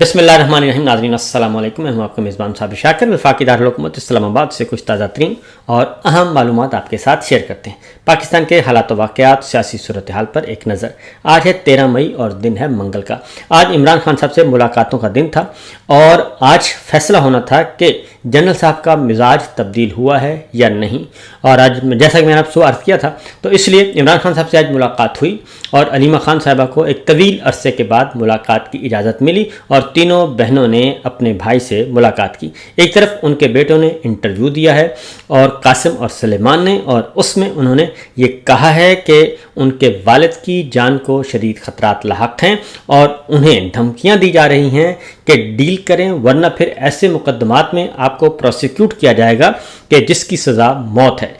बिस्मिल्लाहिर्रहमानिर्रहीम। नाज़रीन अस्सलाम वालेकुम। मैं हूं आपका मेज़बान साबिर शाकिर। वफाकी दारुल हुकूमत इस्लामाबाद से कुछ ताज़ा तरीन और अहम मालूमात आपके साथ शेयर करते हैं। पाकिस्तान के हालात वाक़यात, सियासी सूरत हाल पर एक नज़र। आज है 13 मई और दिन है मंगल का। आज इमरान खान साहब से मुलाकातों का दिन था और आज फैसला होना था कि जनरल साहब का मिजाज तब्दील हुआ है या नहीं। और आज जैसा कि मैंने आपसे अर्ज़ किया था, तो इसलिए इमरान खान साहब से आज मुलाकात हुई और अलीमा खान साहिबा को एक तवील अरसे के बाद मुलाकात की इजाज़त मिली और तीनों बहनों ने अपने भाई से मुलाकात की। एक तरफ उनके बेटों ने इंटरव्यू दिया है और कासिम और सुलेमान ने, और उसमें उन्होंने ये कहा है कि उनके वालिद की जान को शदीद ख़तरात लाहक हैं और उन्हें धमकियां दी जा रही हैं कि डील करें वरना फिर ऐसे मुकदमात में आपको प्रोसिक्यूट किया जाएगा कि जिसकी सज़ा मौत है।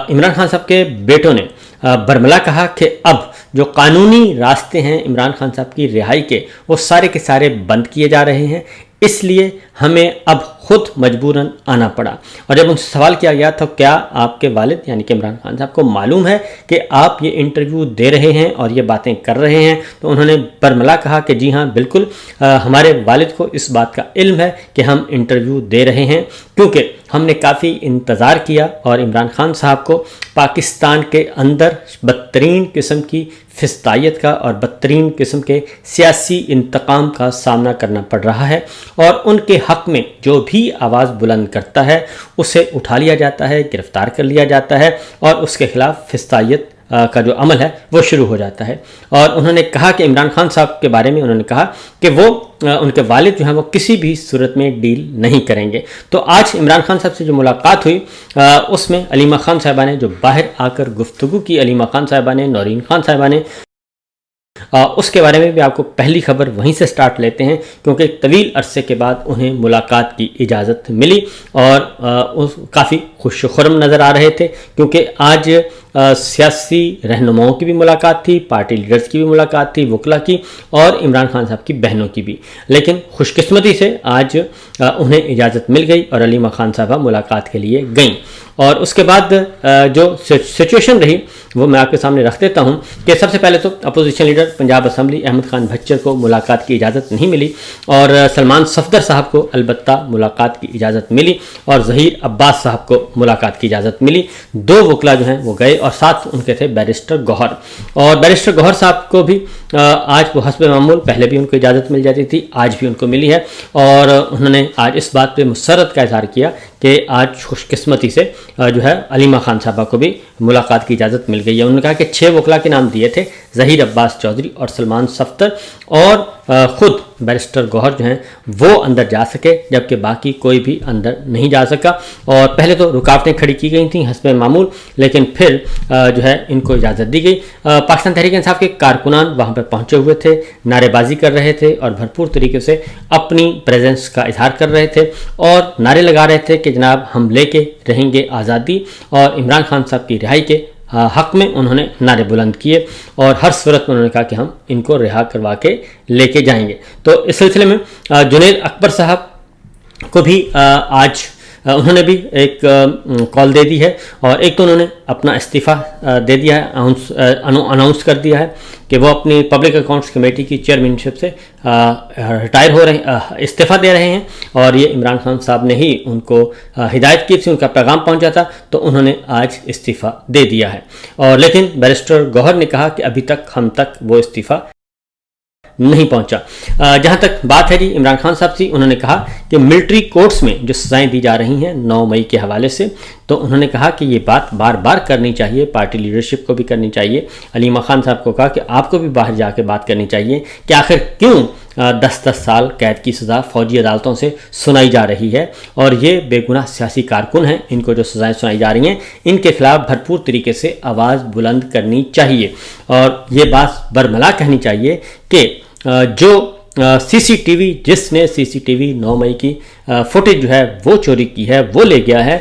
इमरान खान साहब के बेटों ने बरमला कहा कि अब जो कानूनी रास्ते हैं इमरान खान साहब की रिहाई के, वो सारे के सारे बंद किए जा रहे हैं, इसलिए हमें अब खुद मजबूरन आना पड़ा। और जब उनसे सवाल किया गया तो क्या आपके वालिद यानी कि इमरान खान साहब को मालूम है कि आप ये इंटरव्यू दे रहे हैं और ये बातें कर रहे हैं, तो उन्होंने बरमला कहा कि जी हाँ बिल्कुल, हमारे वालिद को इस बात का इल्म है कि हम इंटरव्यू दे रहे हैं, क्योंकि हमने काफ़ी इंतज़ार किया और इमरान खान साहब को पाकिस्तान के अंदर बदतरीन किस्म की फिस्तायत का और बदतरीन किस्म के सियासी इंतकाम का सामना करना पड़ रहा है और उनके हक़ में जो भी आवाज़ बुलंद करता है उसे उठा लिया जाता है, गिरफ़्तार कर लिया जाता है और उसके ख़िलाफ़ फिस्तायत का जो अमल है वो शुरू हो जाता है। और उन्होंने कहा कि इमरान खान साहब के बारे में उन्होंने कहा कि वो उनके वालिद जो हैं वो किसी भी सूरत में डील नहीं करेंगे। तो आज इमरान खान साहब से जो मुलाकात हुई उसमें अलीमा खान साहिबा ने जो बाहर आकर गुफ्तगू की, अलीमा खान साहिबा ने, नौरीन खान साहिबा ने, उसके बारे में भी आपको पहली खबर वहीं से स्टार्ट लेते हैं, क्योंकि तवील अरसे के बाद उन्हें मुलाकात की इजाज़त मिली और काफ़ी खुश खुरम नज़र आ रहे थे, क्योंकि आज सियासी रहनुमाओं की भी मुलाकात थी, पार्टी लीडर्स की भी मुलाकात थी, वकला की और इमरान खान साहब की बहनों की भी। लेकिन खुशकिस्मती से आज उन्हें इजाज़त मिल गई और अलीमा खान साहबा मुलाकात के लिए गईं। और उसके बाद जो सिचुएशन रही वो मैं आपके सामने रख देता हूँ कि सबसे पहले तो opposition leader Punjab assembly Ahmad Khan Bhachar को मुलाकात की इजाज़त नहीं मिली और सलमान सफदर साहब को अलबत्ता मुलाकात की इजाज़त मिली और ज़हीर अब्बास साहब को मुलाकात की इजाज़त मिली। दो वकला जो हैं वो गए और साथ उनके थे बैरिस्टर गौहर, और बैरिस्टर गौहर साहब को भी आज वो हस्ब मामूल पहले भी उनको इजाज़त मिल जाती थी, आज भी उनको मिली है और उन्होंने आज इस बात पर मुसरत का इजहार किया कि आज खुशकिस्मती से जो है अलीमा खान साहबा को भी मुलाकात की इजाज़त मिल गई है। उन्होंने कहा कि 6 वकला के नाम दिए थे, ज़हीर अब्बास चौधरी और सलमान सफदर, और ख़ुद बैरिस्टर गौहर जो हैं वो अंदर जा सके जबकि बाकी कोई भी अंदर नहीं जा सका। और पहले तो रुकावटें खड़ी की गई थी हस्ब मामूल, लेकिन फिर जो है इनको इजाज़त दी गई। पाकिस्तान तहरीक इंसाफ के कारकुनान वहाँ पर पहुँचे हुए थे, नारेबाजी कर रहे थे और भरपूर तरीके से अपनी प्रेजेंस का इजहार कर रहे थे और नारे लगा रहे थे कि जनाब हम लेके रहेंगे आज़ादी, और इमरान खान साहब की रिहाई के हक़ में उन्होंने नारे बुलंद किए और हर सूरत में उन्होंने कहा कि हम इनको रिहा करवा के लेके जाएंगे। तो इस सिलसिले में जुनैद अकबर साहब को भी आज उन्होंने भी एक कॉल दे दी है और एक तो उन्होंने अपना इस्तीफ़ा दे दिया है, अनाउंस कर दिया है कि वो अपनी पब्लिक अकाउंट्स कमेटी की चेयरमैनशिप से रिटायर हो रहे, इस्तीफ़ा दे रहे हैं। और ये इमरान खान साहब ने ही उनको हिदायत की थी, उनका पैगाम पहुंचा था, तो उन्होंने आज इस्तीफ़ा दे दिया है। और लेकिन बैरिस्टर गौहर ने कहा कि अभी तक हम तक वो इस्तीफ़ा नहीं पहुंचा। जहां तक बात है जी इमरान खान साहब से, उन्होंने कहा कि मिलिट्री कोर्ट्स में जो सज़ाएं दी जा रही हैं 9 मई के हवाले से, तो उन्होंने कहा कि ये बात बार बार करनी चाहिए, पार्टी लीडरशिप को भी करनी चाहिए। अलीमा खान साहब को कहा कि आपको भी बाहर जाके बात करनी चाहिए कि आखिर क्यों 10-10 साल कैद की सज़ा फ़ौजी अदालतों से सुनाई जा रही है और ये बेगुनाह सियासी कारकुन हैं, इनको जो सज़ाएं सुनाई जा रही हैं इनके खिलाफ भरपूर तरीके से आवाज़ बुलंद करनी चाहिए और ये बात बरमला कहनी चाहिए कि जो सीसीटीवी, जिसने सीसीटीवी 9 मई की फुटेज जो है वो चोरी की है, वो ले गया है,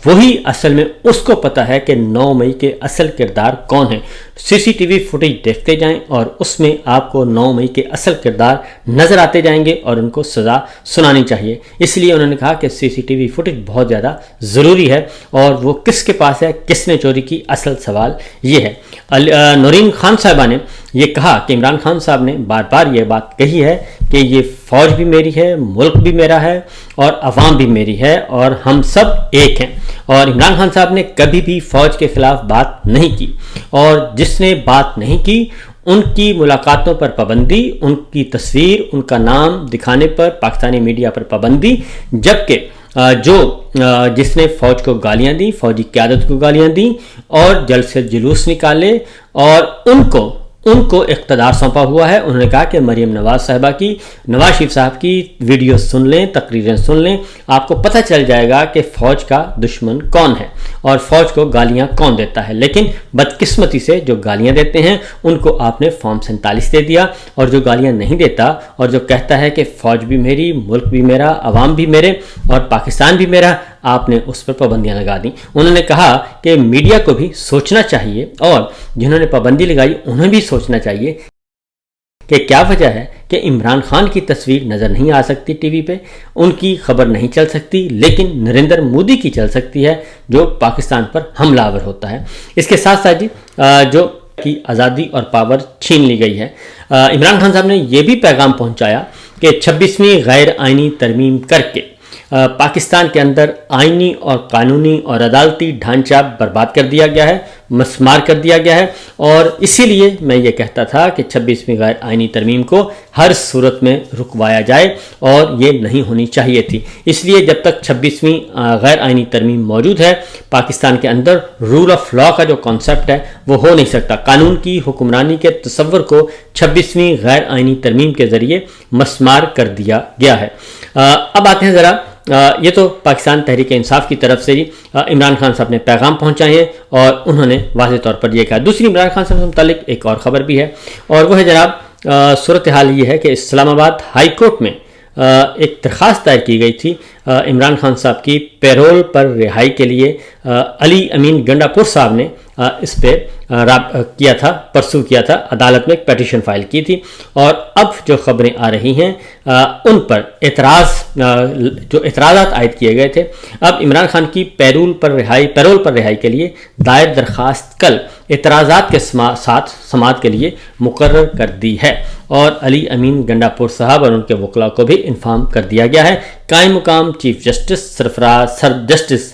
वही असल में उसको पता है कि 9 मई के असल किरदार कौन है। सीसीटीवी फुटेज देखते जाएं और उसमें आपको 9 मई के असल किरदार नज़र आते जाएंगे और उनको सज़ा सुनानी चाहिए। इसलिए उन्होंने कहा कि सीसीटीवी फुटेज बहुत ज़्यादा ज़रूरी है और वो किसके पास है, किसने चोरी की, असल सवाल ये है। नौरीन खान साहिबा ने ये कहा कि इमरान खान साहब ने बार बार ये बात कही है کہ یہ فوج بھی میری ہے، ملک بھی میرا ہے اور عوام بھی میری ہے اور ہم سب ایک ہیں۔ اور عمران خان صاحب نے کبھی بھی فوج کے خلاف بات نہیں کی، اور جس نے بات نہیں کی ان کی ملاقاتوں پر پابندی، ان کی تصویر، ان کا نام دکھانے پر پاکستانی میڈیا پر پابندی، جبکہ جس نے فوج کو گالیاں دیں، فوجی قیادت کو گالیاں دیں اور جلد سے جلوس نکالے اور ان کو اقتدار سونپا ہوا ہے، انہوں نے کہا کہ مریم نواز صاحبہ کی، نواز شریف صاحب کی ویڈیو سن لیں، تقریریں سن لیں، آپ کو پتہ چل جائے گا کہ فوج کا دشمن کون ہے اور فوج کو گالیاں کون دیتا ہے۔ لیکن بدقسمتی سے جو گالیاں دیتے ہیں ان کو آپ نے فارم 47 دے دیا، اور جو گالیاں نہیں دیتا اور جو کہتا ہے کہ فوج بھی میری، ملک بھی میرا، عوام بھی میرے اور پاکستان بھی میرا، آپ نے اس پر پابندیاں لگا دیں۔ انہوں نے کہا کہ میڈیا کو بھی سوچنا چاہیے اور جنہوں نے پابندی لگائی انہیں بھی سوچنا چاہیے کہ کیا وجہ ہے کہ عمران خان کی تصویر نظر نہیں آ سکتی ٹی وی پہ، ان کی خبر نہیں چل سکتی، لیکن نریندر مودی کی چل سکتی ہے جو پاکستان پر حملہ آور ہوتا ہے۔ اس کے ساتھ ساتھ جو کی آزادی اور پاور چھین لی گئی ہے، عمران خان صاحب نے یہ بھی پیغام پہنچایا کہ 26ویں غیر آئینی ترمیم کر کے پاکستان کے اندر آئینی اور قانونی اور عدالتی ڈھانچہ برباد کر دیا گیا ہے، مسمار کر دیا گیا ہے، اور اسی لیے میں یہ کہتا تھا کہ 26ویں غیر آئینی ترمیم کو ہر صورت میں رکوایا جائے اور یہ نہیں ہونی چاہیے تھی۔ اس لیے جب تک 26ویں غیر آئینی ترمیم موجود ہے پاکستان کے اندر رول آف لا کا جو کانسیپٹ ہے وہ ہو نہیں سکتا۔ قانون کی حکمرانی کے تصور کو 26ویں غیر آئینی ترمیم کے ذریعے مسمار کر دیا گیا ہے۔ اب آتے ہیں ذرا، یہ تو پاکستان تحریک انصاف کی طرف سے عمران خان صاحب نے پیغام پہنچائے ہیں اور انہوں نے واضح طور پر یہ کہا۔ دوسری عمران خان صاحب سے متعلق ایک اور خبر بھی ہے، اور وہ ہے جناب صورتحال یہ ہے کہ اسلام آباد ہائی کورٹ میں ایک درخواست دائر کی گئی تھی عمران خان صاحب کی پیرول پر رہائی کے لیے۔ علی امین گنڈا پور صاحب نے اس پہ کیا تھا، پرسو کیا تھا، عدالت میں ایک پیٹیشن فائل کی تھی، اور اب جو خبریں آ رہی ہیں ان پر اعتراضات عائد کیے گئے تھے۔ اب عمران خان کی پیرول پر رہائی کے لیے دائر درخواست کل اعتراضات کے ساتھ سماعت کے لیے مقرر کر دی ہے، اور علی امین گنڈا پور صاحب اور ان کے وکلاء کو بھی انفارم کر دیا گیا ہے۔ قائم مقام چیف جسٹس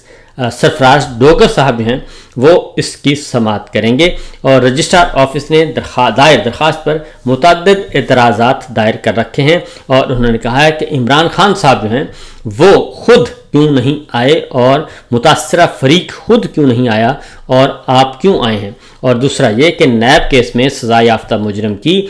سرفراز ڈوگر صاحب ہیں، وہ اس کی سماعت کریں گے، اور رجسٹرار آفس نے دائر درخواست پر متعدد اعتراضات دائر کر رکھے ہیں، اور انہوں نے کہا ہے کہ عمران خان صاحب جو ہیں وہ خود کیوں نہیں آئے اور متاثرہ فریق خود کیوں نہیں آیا اور آپ کیوں آئے ہیں، اور دوسرا یہ کہ نیب کیس میں سزا یافتہ مجرم کی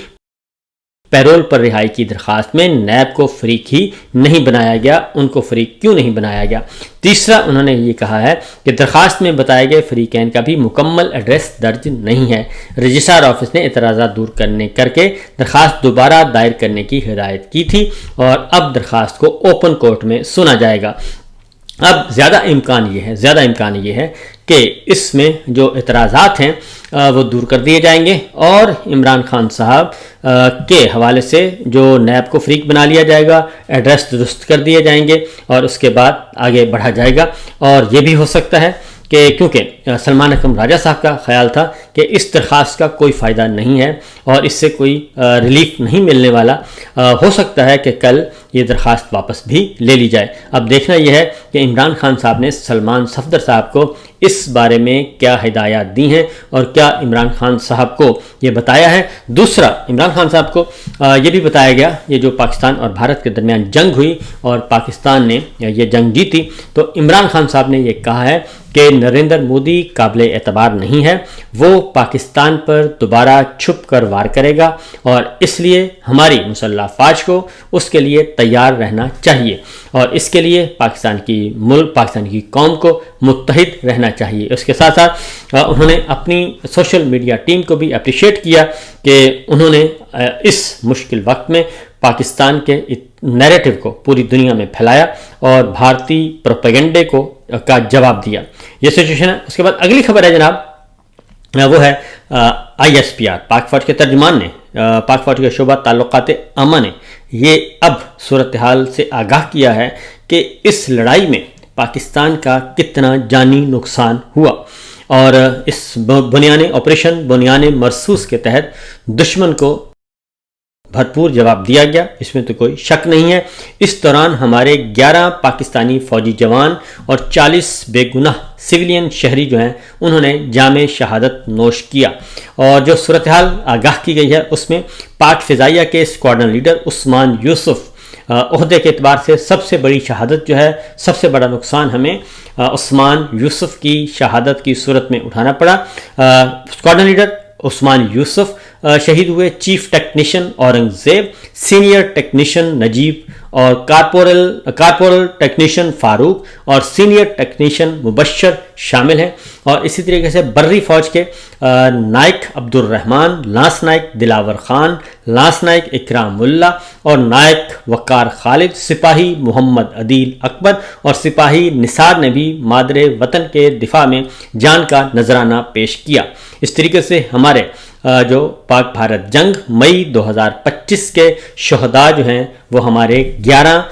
پیرول پر رہائی کی درخواست میں نیب کو فریق ہی نہیں بنایا گیا، ان کو فریق کیوں نہیں بنایا گیا۔ تیسرا انہوں نے یہ کہا ہے کہ درخواست میں بتائے گئے فریقین کا بھی مکمل ایڈریس درج نہیں ہے۔ رجسٹرار آفس نے اعتراضات دور کر کے درخواست دوبارہ دائر کرنے کی ہدایت کی تھی، اور اب درخواست کو اوپن کورٹ میں سنا جائے گا۔ اب زیادہ امکان یہ ہے کہ اس میں جو اعتراضات ہیں وہ دور کر دیے جائیں گے، اور عمران خان صاحب کے حوالے سے جو نیب کو فریق بنا لیا جائے گا، ایڈریس درست کر دیے جائیں گے، اور اس کے بعد آگے بڑھا جائے گا۔ اور یہ بھی ہو سکتا ہے کہ کیونکہ سلمان اکرم راجہ صاحب کا خیال تھا کہ اس درخواست کا کوئی فائدہ نہیں ہے اور اس سے کوئی ریلیف نہیں ملنے والا، ہو سکتا ہے کہ کل یہ درخواست واپس بھی لے لی جائے۔ اب دیکھنا یہ ہے کہ عمران خان صاحب نے سلمان صفدر صاحب کو اس بارے میں کیا ہدایات دی ہیں اور کیا عمران خان صاحب کو یہ بتایا ہے۔ دوسرا، عمران خان صاحب کو یہ بھی بتایا گیا، یہ جو پاکستان اور بھارت کے درمیان جنگ ہوئی اور پاکستان نے یہ جنگ جیتی، تو عمران خان صاحب نے یہ کہا ہے کہ نریندر مودی قابل اعتبار نہیں ہے، وہ پاکستان پر دوبارہ چھپ کر وار کرے گا، اور اس لیے ہماری مسلح افواج کو اس کے لیے تیار رہنا چاہیے، اور اس کے لیے پاکستان کی قوم کو متحد رہنا چاہیے۔ اس کے ساتھ ساتھ انہوں نے اپنی سوشل میڈیا ٹیم کو بھی اپریشیٹ کیا کہ انہوں نے اس مشکل وقت میں پاکستان کے نیریٹو کو پوری دنیا میں پھیلایا اور بھارتی پروپیگنڈے کا جواب دیا۔ یہ سچویشن ہے۔ اس کے بعد اگلی خبر ہے جناب، وہ ہے ISPR، پاک فوج کے ترجمان نے، پاک فوج کے شعبہ تعلقات عامہ نے یہ اب صورتحال سے آگاہ کیا ہے کہ اس لڑائی میں پاکستان کا کتنا جانی نقصان ہوا، اور اس آپریشن بنیان مرصوص کے تحت دشمن کو भरपूर जवाब दिया गया, इसमें तो कोई शक नहीं है। इस दौरान हमारे 11 पाकिस्तानी फौजी जवान और 40 बेगुनाह सिविलियन शहरी जो हैं उन्होंने जामे शहादत नोश किया। और जो सूरत हाल आगाह की गई है उसमें पाक फ़िज़ाइया के स्क्वाड्रन लीडर उस्मान यूसुफ ओहदे के एतबार से सबसे बड़ी शहादत जो है, सबसे बड़ा नुकसान हमें उस्मान यूसुफ की शहादत की सूरत में उठाना पड़ा। स्क्वाड्रन लीडर उस्मान यूसुफ शहीद हुए, chief technician Aurangzeb, senior technician Najeeb और कारपोरल टेक्नीशियन फारूक और सीनियर टेक्नीशियन मुबश्शर शामिल हैं। और इसी तरीके से बर्री फ़ौज के नायक अब्दुर्रहमान, लांस नायक दिलावर ख़ान, लांस नायक इकरामुल्ला और नायक वक़ार खालिद, सिपाही मोहम्मद अदील अकबर और सिपाही निसार ने भी मादरे वतन के दिफा में जान का नजराना पेश किया। इस तरीके से हमारे जो पाक भारत जंग मई 2025 के शहदा जो हैं वो हमारे 11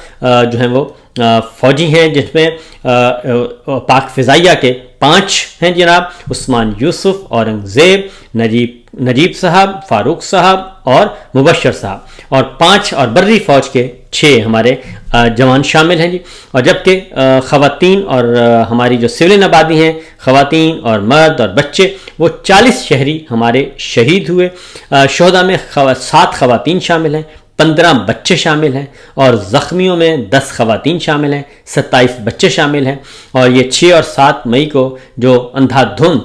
जो हैं वो फ़ौजी हैं, जिसमें पाक फ़िज़ाइया के 5 हैं जनाब, उस्मान यूसुफ, औरंगज़ेब, नजीब साहब, फ़ारूक साहब और मुबश्शर साहब, और 5 और बर्री फ़ौज के 6 हमारे जवान शामिल हैं जी। और जबकि ख़वातीन और हमारी जो सिविलियन आबादी हैं, ख़वातीन और मर्द और बच्चे, वो 40 शहरी हमारे शहीद हुए। शहदा में 7 ख़वातीन शामिल हैं, 15 बच्चे शामिल हैं और ज़ख्मियों में 10 ख़वातीन शामिल हैं, 27 बच्चे शामिल हैं। और ये 6 और 7 मई को जो अंधाधुंध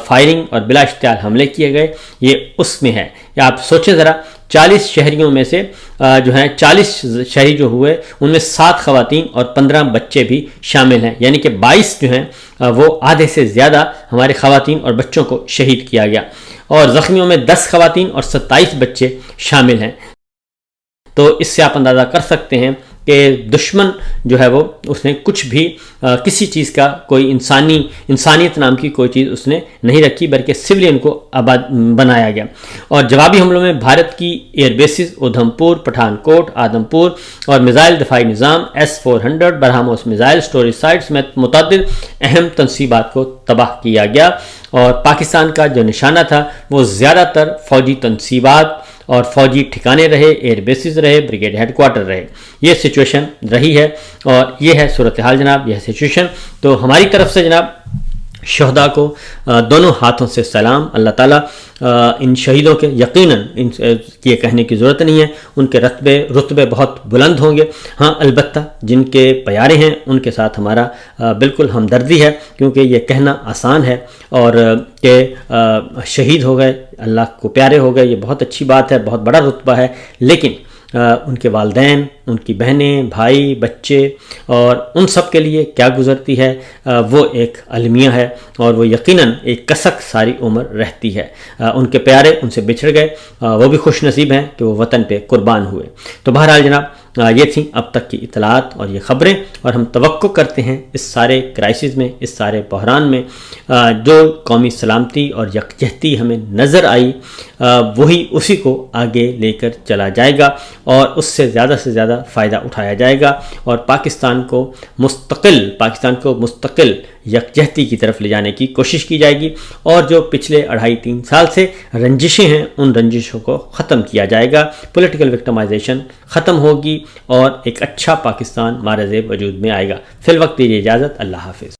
फायरिंग और बिला इश्तियाल हमले किए गए, ये उसमें है। या आप सोचें ज़रा, 40 शहरियों में से जो हैं 40 शहरी जो हुए उनमें 7 ख़वातीन और 15 बच्चे भी शामिल हैं, यानी कि 22 जो हैं वो आधे से ज़्यादा हमारे ख़वातीन और बच्चों को शहीद किया गया। और ज़ख्मियों में 10 ख़वातीन और 27 बच्चे शामिल हैं। तो इससे आप अंदाज़ा कर सकते हैं कि दुश्मन जो है वो उसने कुछ भी किसी चीज़ का कोई इंसानियत नाम की कोई चीज़ उसने नहीं रखी, बल्कि सिविलियन को आबाद बनाया गया। और जवाबी हमलों में भारत की एयर बेसिस उधमपुर, पठानकोट, आदमपुर और मिज़ाइल दफाई निज़ाम S-400 बरहमोस मिज़ाइल स्टोरेज साइट्स में मुतअद्दिद अहम तनसीबात को तबाह किया गया। और पाकिस्तान का जो निशाना था वो ज़्यादातर फ़ौजी तनसीबात और फ़ौजी ठिकाने रहे, एयर बेसिस रहे, ब्रिगेड हेडक्वार्टर रहे। ये सिचुएशन रही है और ये है सूरत हाल जनाब, यह सिचुएशन। तो हमारी तरफ से जनाब शहदा को दोनों हाथों से सलाम। अल्लाह ताला इन शहीदों के यकीनन ये कहने की ज़रूरत नहीं है, उनके रुतबे बहुत बुलंद होंगे। हाँ, अलबत्ता जिनके प्यारे हैं उनके साथ हमारा बिल्कुल हमदर्दी है, क्योंकि ये कहना आसान है और कि शहीद हो गए, अल्लाह को प्यारे हो गए, ये बहुत अच्छी बात है, बहुत बड़ा रुतबा है। लेकिन उनके वालिदैन, उनकी बहनें, भाई, बच्चे और उन सब के लिए क्या गुज़रती है वो एक अलमिया है और वो यकीनन एक कसक सारी उम्र रहती है। उनके प्यारे उनसे बिछड़ गए, वो भी खुश नसीब हैं कि वो वतन पे कुर्बान हुए। तो बहरहाल जनाब ये थी अब तक की इतलात और ये ख़बरें, और हम तवक्को करते हैं इस सारे क्राइसिस में, इस सारे बहरान में जो कौमी सलामती और यकजहती हमें नज़र आई वही उसी को आगे लेकर चला जाएगा और उससे ज़्यादा से ज़्यादा फ़ायदा उठाया जाएगा और पाकिस्तान को मुस्तकिल यकजहती की तरफ ले जाने की कोशिश की जाएगी। और जो पिछले 2.5-3 साल से रंजिशें हैं उन रंजिशों को ख़त्म किया जाएगा, पॉलिटिकल विक्टिमाइजेशन ख़त्म होगी और एक अच्छा पाकिस्तान मारज़ वजूद में आएगा। फिल वक्त दीजिए इजाज़त, अल्लाह हाफिज़।